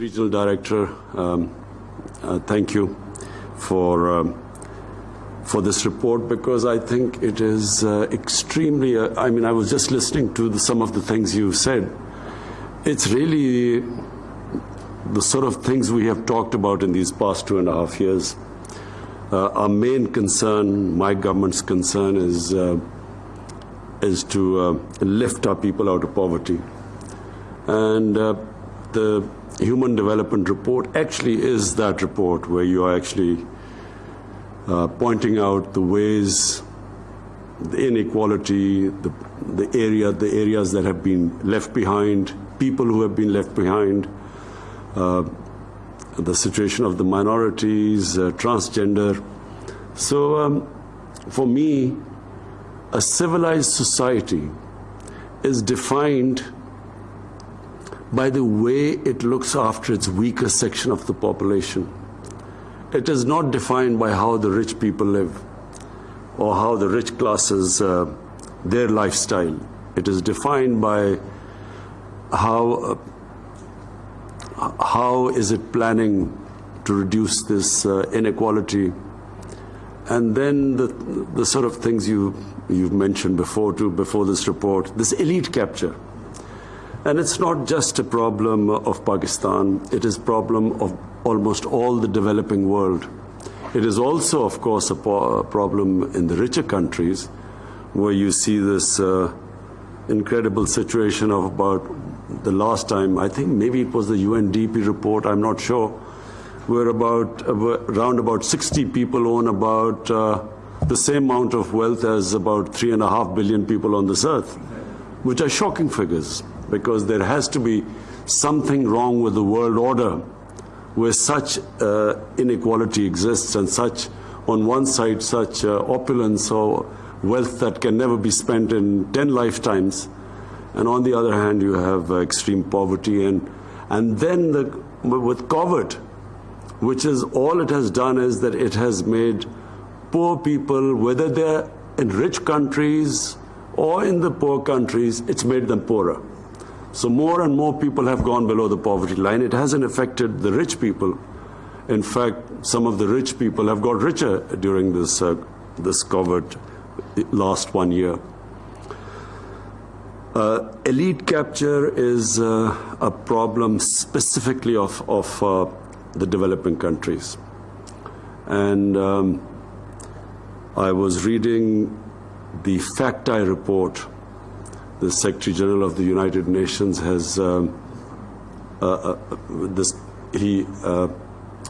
Regional Director, thank you for this report, because I think it is extremely, I mean, I was just listening to some of the things you said. It's really the sort of things we have talked about in these past 2.5 years. Our main concern, my government's concern, is to lift our people out of poverty. And the Human Development Report actually is that report where you are actually pointing out the ways, the inequality, the areas that have been left behind, people who have been left behind, the situation of the minorities, transgender. So for me, a civilized society is defined by the way it looks after its weaker section of the population. It is not defined by how the rich people live or how the rich classes, their lifestyle. It is defined by how is it planning to reduce this inequality. And then the sort of things you've mentioned before this report, this elite capture. And it's not just a problem of Pakistan, it is a problem of almost all the developing world. It is also, of course, a problem in the richer countries, where you see this incredible situation of about the last time, I think maybe it was the UNDP report, I'm not sure, where around about 60 people own about the same amount of wealth as about 3.5 billion people on this earth, which are shocking figures, because there has to be something wrong with the world order where such inequality exists, and such, on one side, such opulence or wealth that can never be spent in 10 lifetimes, and on the other hand you have extreme poverty. And then with COVID, which is all it has done is that it has made poor people, whether they're in rich countries or in the poor countries, it's made them poorer. So more and more people have gone below the poverty line. It hasn't affected the rich people. In fact, some of the rich people have got richer during this COVID last 1 year. Elite capture is a problem specifically of the developing countries. And I was reading the FACT-I report. The Secretary General of the United Nations has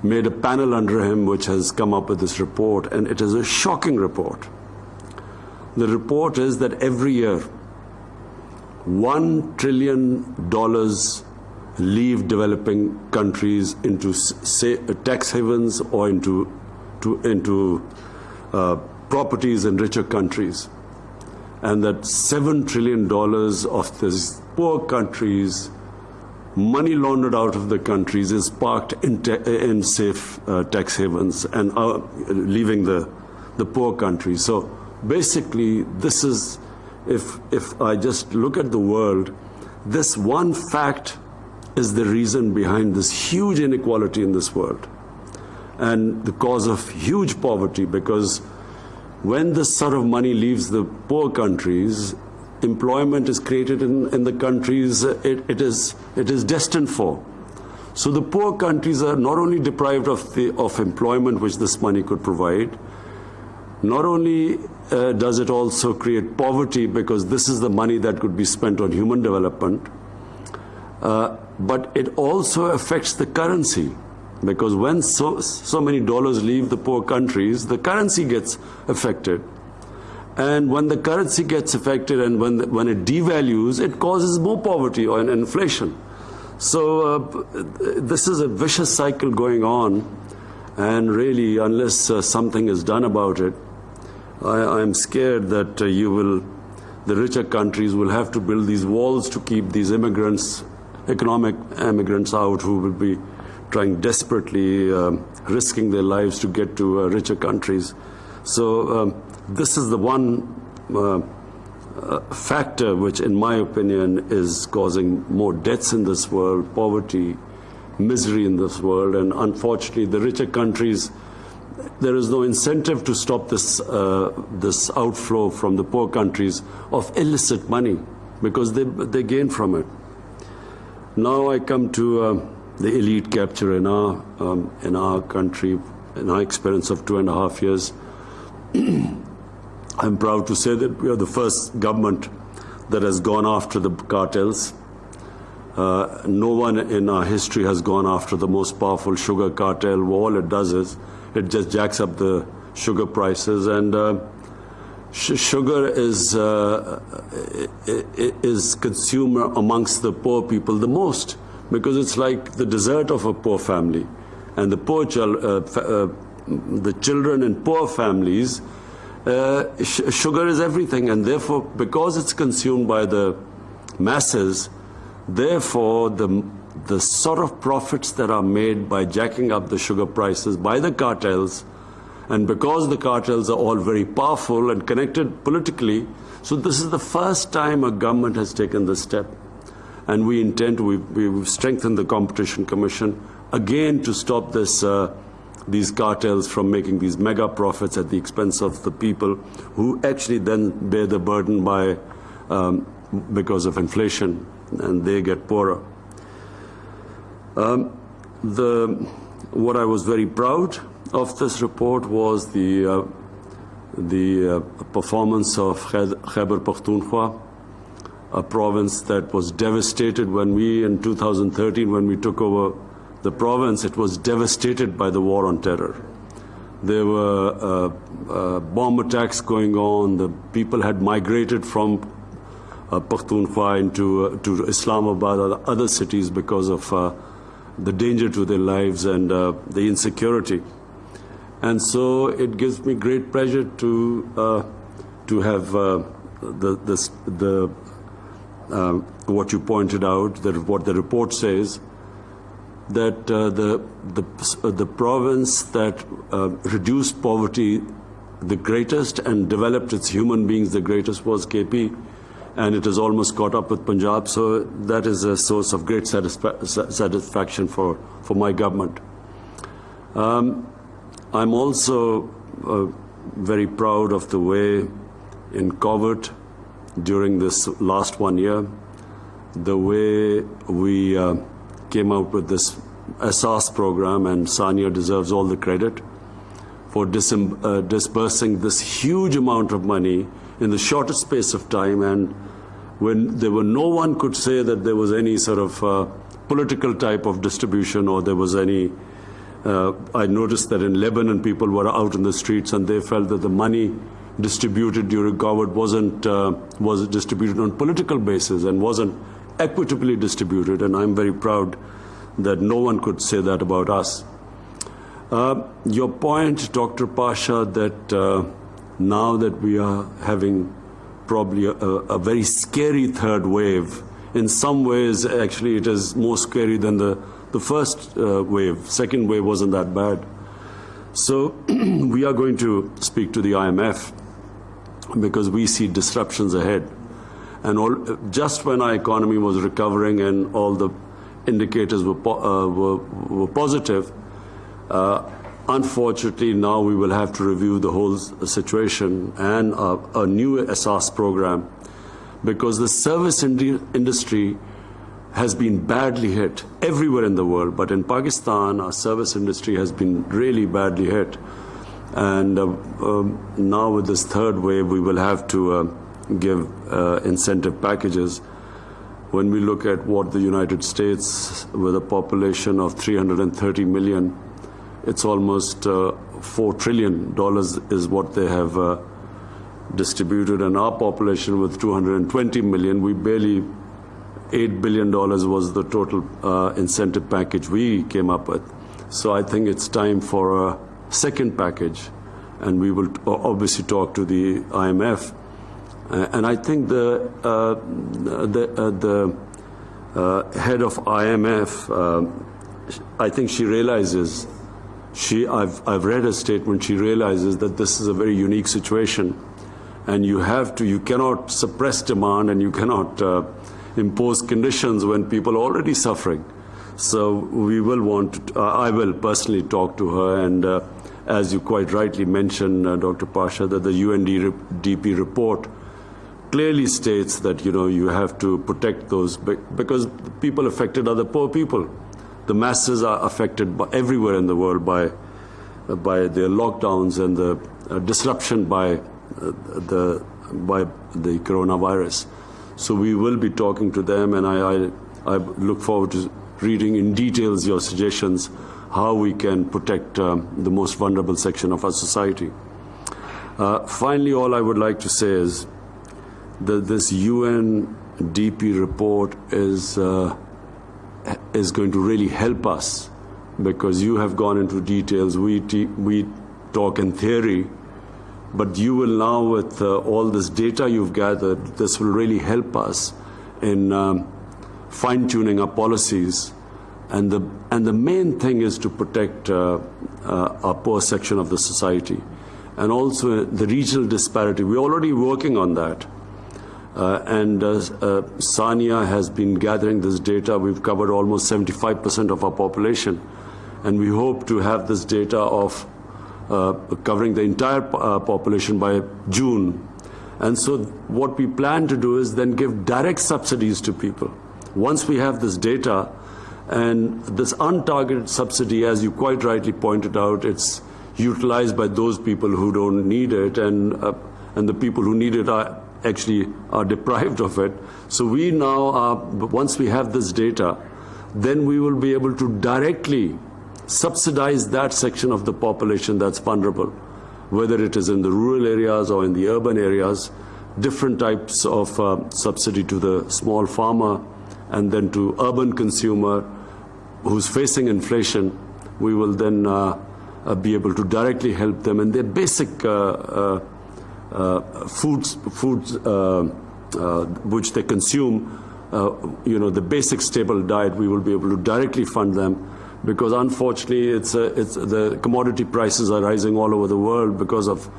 made a panel under him which has come up with this report, and it is a shocking report. The report is that every year $1 trillion leave developing countries into tax havens or into properties in richer countries, and that $7 trillion of these poor countries, money laundered out of the countries, is parked in safe tax havens and leaving the poor countries. So basically, this is, if I just look at the world, this one fact is the reason behind this huge inequality in this world and the cause of huge poverty, because when this sort of money leaves the poor countries, employment is created in the countries it is destined for. So the poor countries are not only deprived of employment which this money could provide, not only does it also create poverty, because this is the money that could be spent on human development, but it also affects the currency. Because when so many dollars leave the poor countries, the currency gets affected. And when the currency gets affected and when it devalues, it causes more poverty and inflation. So this is a vicious cycle going on. And really, unless something is done about it, I'm scared that the richer countries will have to build these walls to keep these immigrants, economic immigrants out, who will be trying desperately, risking their lives to get to richer countries. So this is the one factor which, in my opinion, is causing more deaths in this world, poverty, misery in this world. And unfortunately, the richer countries, there is no incentive to stop this outflow from the poor countries of illicit money, because they gain from it. Now I come to the elite capture in our country, in our experience of 2.5 years. I'm proud to say that we are the first government that has gone after the cartels. No one in our history has gone after the most powerful sugar cartel. All it does is it just jacks up the sugar prices, and sugar is consumed amongst the poor people the most, because it's like the dessert of a poor family. And the poor the children in poor families, sugar is everything, and therefore, because it's consumed by the masses, therefore the sort of profits that are made by jacking up the sugar prices by the cartels, and because the cartels are all very powerful and connected politically, so this is the first time a government has taken this step. And we intend to, we've strengthened the Competition Commission again to stop these cartels from making these mega profits at the expense of the people who actually then bear the burden because of inflation, and they get poorer. What I was very proud of this report was the performance of Khyber Pakhtunkhwa, a province that was devastated when in 2013, when we took over the province, it was devastated by the war on terror. There were bomb attacks going on. The people had migrated from Pakhtunkhwa to Islamabad or other cities because of the danger to their lives and the insecurity. And so it gives me great pleasure to have what you pointed out, that what the report says, that the province that reduced poverty the greatest and developed its human beings the greatest was KP, and it has almost caught up with Punjab. So that is a source of great satisfaction for my government. I'm also very proud of the way in COVID during this last 1 year, the way we came out with this SAS program, and Sania deserves all the credit for disbursing this huge amount of money in the shortest space of time, and when no one could say that there was any sort of political type of distribution, or there was any I noticed that in Lebanon people were out in the streets and they felt that the money distributed during COVID was distributed on political basis and wasn't equitably distributed, and I'm very proud that no one could say that about us. Your point, Dr. Pasha, that now that we are having probably a very scary third wave, in some ways actually it is more scary than the first wave. Second wave wasn't that bad. So we are going to speak to the IMF because we see disruptions ahead. And just when our economy was recovering and all the indicators were positive, unfortunately now we will have to review the whole situation and a new SAS program, because the service industry has been badly hit everywhere in the world, but in Pakistan our service industry has been really badly hit. And now with this third wave we will have to give incentive packages. When we look at what the United States, with a population of 330 million, it's almost $4 trillion is what they have distributed, and our population with 220 million, we barely $8 billion was the total incentive package we came up with. So I think it's time for a second package, and we will obviously talk to the IMF. And I think the head of IMF, I think she realizes, I've read her statement, she realizes that this is a very unique situation, and you cannot suppress demand, and you cannot impose conditions when people are already suffering. So we will want to, I will personally talk to her, and as you quite rightly mentioned, Dr. Pasha, that the UNDP report clearly states that, you know, you have to protect those, because the people affected are the poor people. The masses are affected everywhere in the world by their lockdowns and the disruption by the coronavirus. So we will be talking to them, and I look forward to reading in details your suggestions how we can protect the most vulnerable section of our society. Finally, all I would like to say is that this UNDP report is going to really help us, because you have gone into details. We talk in theory, but you will now, with all this data you've gathered, this will really help us in fine-tuning our policies. And the main thing is to protect our poor section of the society, and also the regional disparity. We're already working on that. Sania has been gathering this data. We've covered almost 75% of our population, and we hope to have this data of covering the entire population by June. And so what we plan to do is then give direct subsidies to people. Once we have this data, and this untargeted subsidy, as you quite rightly pointed out, it's utilized by those people who don't need it, and the people who need it are deprived of it. So we now, once we have this data, then we will be able to directly subsidize that section of the population that's vulnerable, whether it is in the rural areas or in the urban areas, different types of subsidy to the small farmer, and then to urban consumer who's facing inflation. We will then be able to directly help them in their basic foods which they consume, you know, the basic stable diet. We will be able to directly fund them, because unfortunately the commodity prices are rising all over the world because of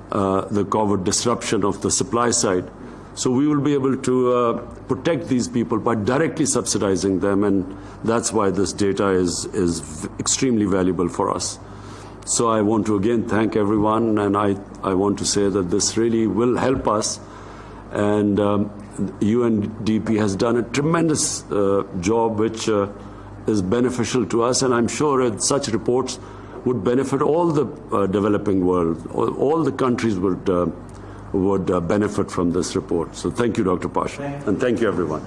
the COVID disruption of the supply side. So we will be able to protect these people by directly subsidizing them, and that's why this data is extremely valuable for us. So I want to again thank everyone, and I want to say that this really will help us, and UNDP has done a tremendous job which is beneficial to us, and I'm sure that such reports would benefit all the developing world. All the countries would benefit from this report. So thank you, Dr. Pasha, and thank you, everyone.